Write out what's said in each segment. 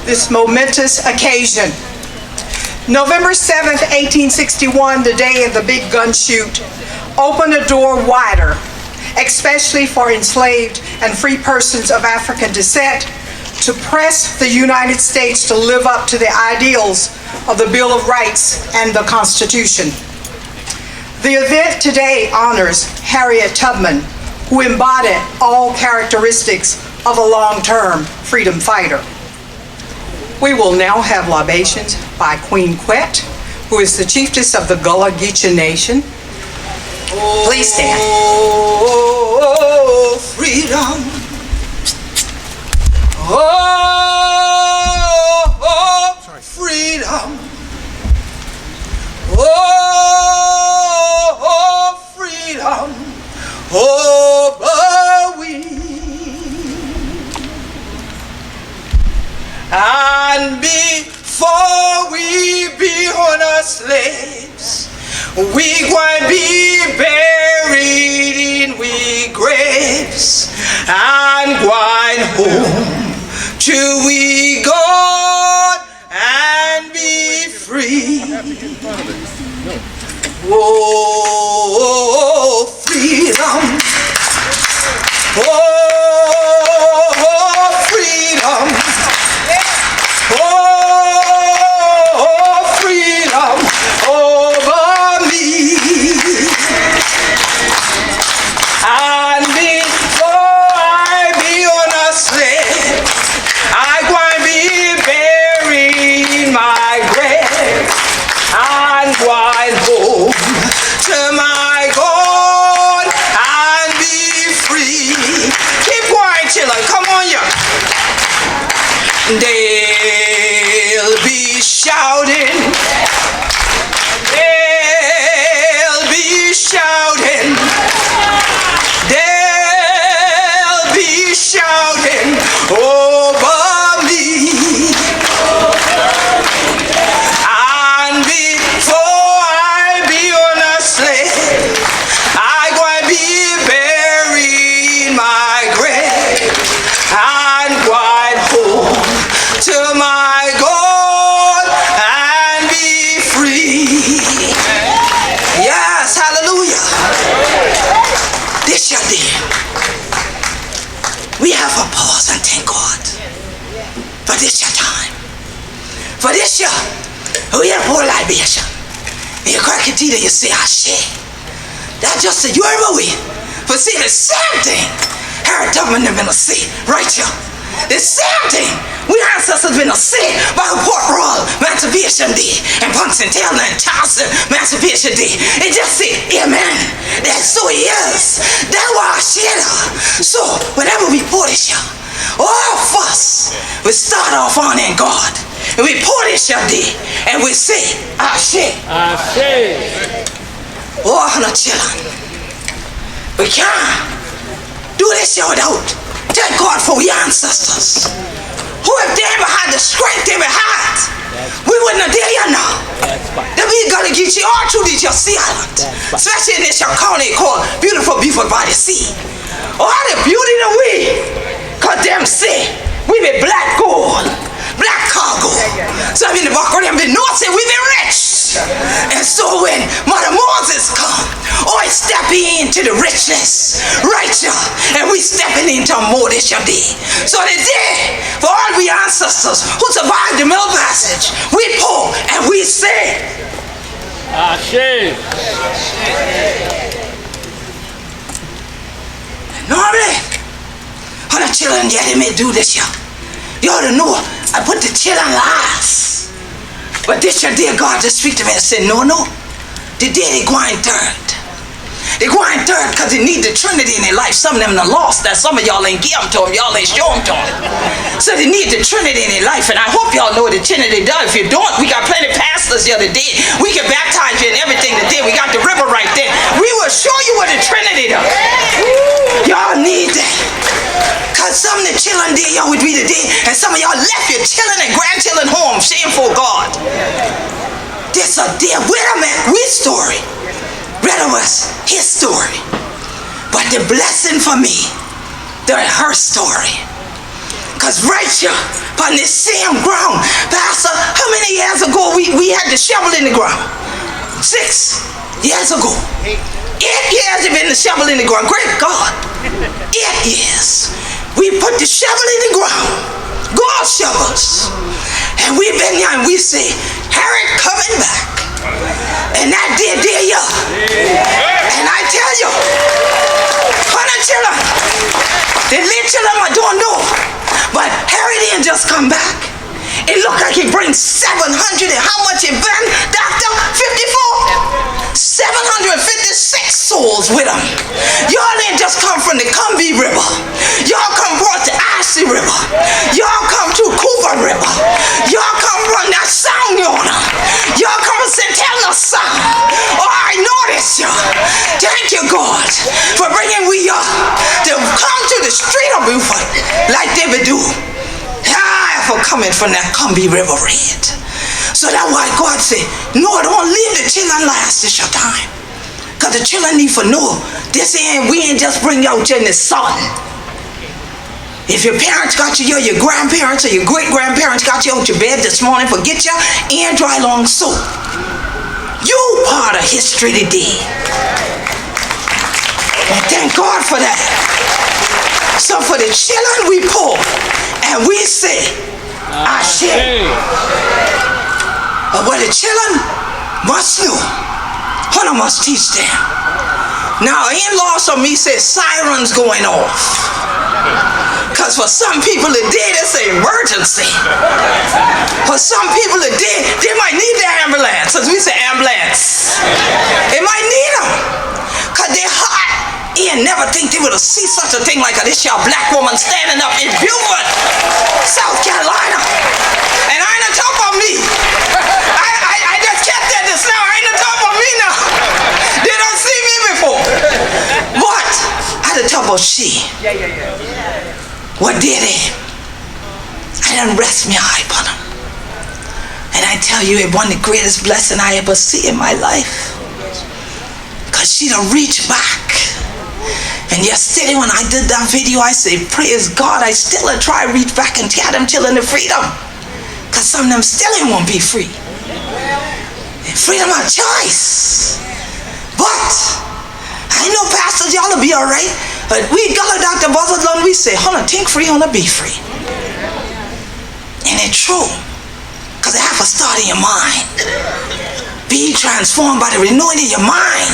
this momentous occasion. November 7th, 1861, the day of the big gun shoot, opened a door wider, especially for enslaved and free persons of African descent, to press the United States to live up to the ideals of the Bill of Rights and the Constitution. The event today honors Harriet Tubman, who embodied all characteristics of a long-term freedom fighter. We will now have libations by Queen Quet, who is the Chieftess of the Gullah Geechee Nation. Please stand. Oh, freedom. Oh, freedom. Oh, freedom. Oh, but we. And before we be on our slaves, we going to be buried in we graves and going home till we go and be free. Oh, freedom. Oh, freedom. Oh, freedom over me. And before I be on a slave, I going to be buried in my grave and going home to my God and be free. Keep quiet, children. Come on, you. They'll be shouting. They'll be shouting. They'll be shouting over me. And before I be on a slave, I going to be buried in my grave and going home to my God and be free. Yes, hallelujah. This your day. We have a pause and thank God for this your time. For this year, we have more libation. And you crack it either, you say, I share. That's just a you ever win. But see, the same thing Harriet Tubman have been to see right here. The same thing we ancestors been to see by Port Royal Emancipation Day and Punxsutawney Taylor and Charleston Emancipation Day. And just say, amen. That so it is. That's why I share. So whenever we pour this year, all of us, we start off honoring God. And we pour this year day and we say, I share. I share. Oh, no children. We can't do this year without thank God for your ancestors who if they ever had the strength they ever had, we wouldn't have dare you now. That we gotta get you all through this your sea island, especially in this your county called Beautiful by the Sea. All the beauty that we, cause them say we be black gold, black cargo. So in the back of them be north say we be rich. And so when Mother Moses come, I step into the richness right here, and we stepping into more this your day. So the day for all we ancestors who survived the Middle Passage, we pour and we say, Ashe. normally, when the children yeah, they may do this here. You ought to know I put the children last. But this your day God just speak to me and say, no. The day they going third. They going third because they need the Trinity in their life. Some of them are lost that some of y'all ain't give them to them. Y'all ain't show them to them. So they need the Trinity in their life. And I hope y'all know what the Trinity does. If you don't, we got plenty of pastors the other day. We can baptize you and everything today. We got the river right there. We will show you what the Trinity does. Y'all need that. Because some of the children there y'all would be today. And some of y'all left your children and grandchildren home. Shameful God. This a dear widow man, we story. Rather was his story. But the blessing for me, they're her story. Because right here, on this same ground, Pastor, how many years ago we had the shovel in the ground? 6 years ago. 8 years have been the shovel in the ground. Great God. 8 years. We put the shovel in the ground. God shovels. And we've been here and we say, Harriet coming back. And that day, and I tell you, honey children, the little children I don't know, but Harriet didn't just come back. It looked like he brings 700 and how much he been, Doctor? 54? 756 souls with him. Y'all ain't just come from the Cumbie River. Y'all come across the Icy River. Y'all come to Cooper River. Y'all come from that sound yonder. Y'all come from Centennial Sound. Oh, I noticed you. Thank you, God, for bringing we up to come to the street of Beaufort like they would do. For coming from that Cumbie River red. So that's why God said, no, don't leave the children last this your time. Because the children need to know this ain't, we ain't just bring out you in the sun. If your parents got you, your grandparents or your great-grandparents got you out your bed this morning, forget you, and dry long soap. You part of history today. And thank God for that. So for the children we pull, and we say, I share. But what the children must know, I must teach them. Now, in-laws of me say sirens going off. Because for some people today, that's an emergency. For some people today, they might need the ambulance. As we say ambulance. They might need them. Because they're hot. Ian never think they would have seen such a thing like this young black woman standing up in Beaufort, South Carolina. And I ain't on top of me. I just kept that just now. I ain't on top of me now. They don't see me before. But at the top of she. What did it? I done rest me eye upon them. And I tell you, it one of the greatest blessing I ever see in my life. Because she done reached back. And yesterday when I did that video, I said, praise God, I still try to reach back and tear them children the freedom. Because some of them still ain't won't be free. And freedom of choice. But I know pastors, y'all will be all right. But we Gullah Dr. Buzzard, we say, think free, be free. And it's true. Because it has to start in your mind. Be transformed by the renewing of your mind.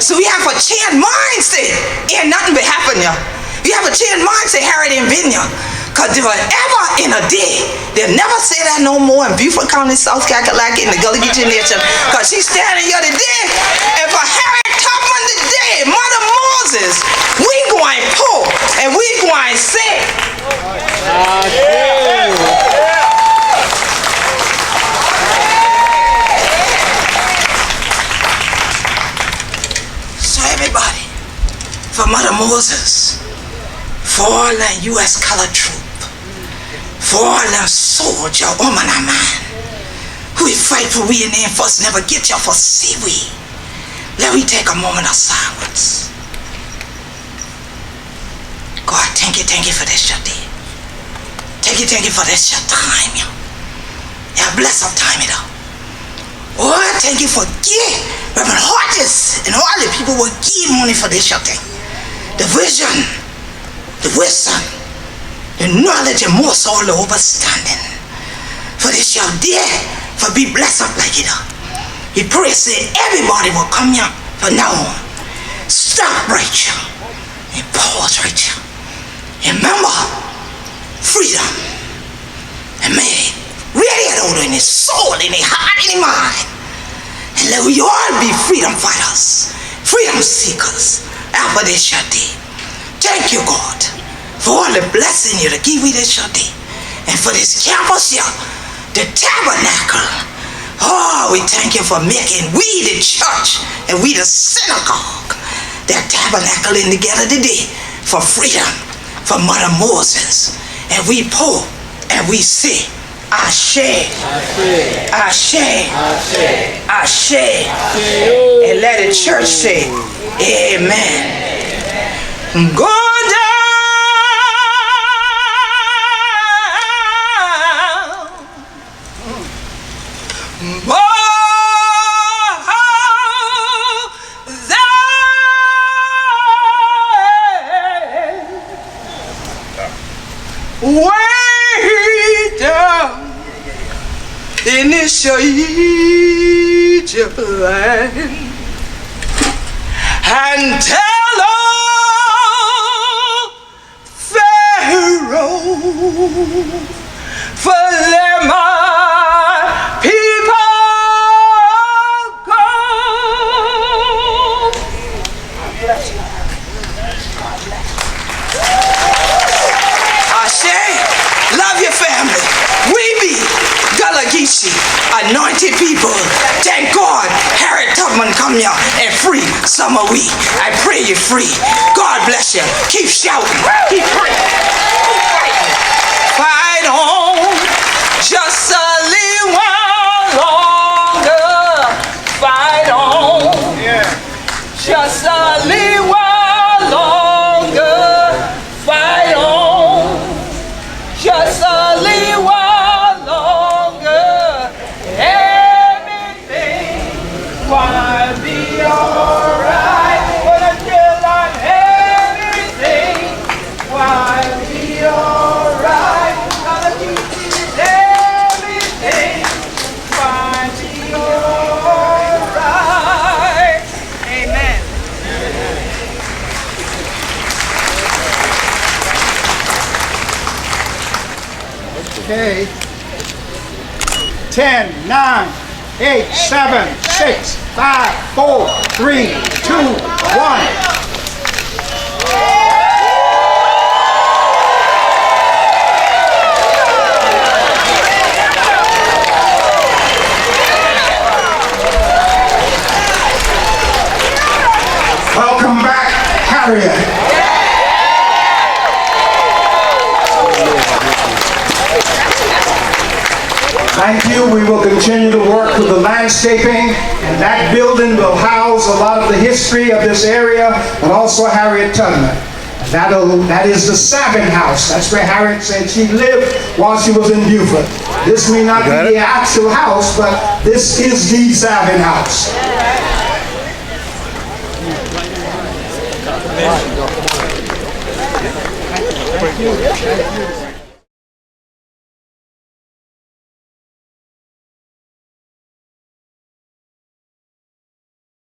So we have a change mindset. Ain't nothing but happen here. We have a change mindset, Harriet ain't been here. Because if ever in a day, they'll never say that no more in Beaufort County, South Carolina, in the Gullah Geechee Nation. Because she's standing here today. And for Harriet Tubman today, Mother Moses, we going pull and we going say. Everybody, for Mother Moses, for all the U.S. colored troop, for all the soldier, woman and man, who we fight for we and then first never get you for see we. Let me take a moment of silence. God, thank you for this your day. Thank you for this your time. Yeah, bless our time it up. Oh, thank you for giving Reverend Hodges and all the people will give money for this thing. The vision, the wisdom, the knowledge, and most all the understanding. For this your day, for be blessed up like it. He prays that everybody will come here from now on. Stop right here and pause right here. And remember, freedom. And may radiate out in his soul, in his heart, in his mind. And let we all be freedom fighters, freedom seekers after this your day. Thank you, God, for all the blessing you to give me this your day. And for this campus here, the tabernacle. Oh, we thank you for making we the church and we the synagogue, that tabernacle in together today for freedom, for Mother Moses. And we pour and we say, Ashe, Ashe, Ashe, Ashe, and let the church say, Amen. Go down this your Egypt land and tell old Pharaoh for let my people go. Ashe, love your family. We be Gullah Geechee, anointed people. Thank God Harriet Tubman come here and free some of we. I pray you free. God bless you. Keep shouting. Keep praying. Keep fighting. Fight on just a little while longer. Fight on just a little while longer. Fight on just a little while longer. Everything will be alright. But until I'm everything will be alright. Gonna keep it everything will be alright. Amen. Okay. 10, 9, 8, 7, 6, 5, 4, 3, 2, 1. Welcome back, Harriet. Thank you. We will continue to work with the landscaping, and that building will house a lot of the history of this area, and also Harriet Tubman. That is the Savin House. That's where Harriet said she lived while she was in Beaufort. This may not be the actual house, but this is the Savin House. Thank you.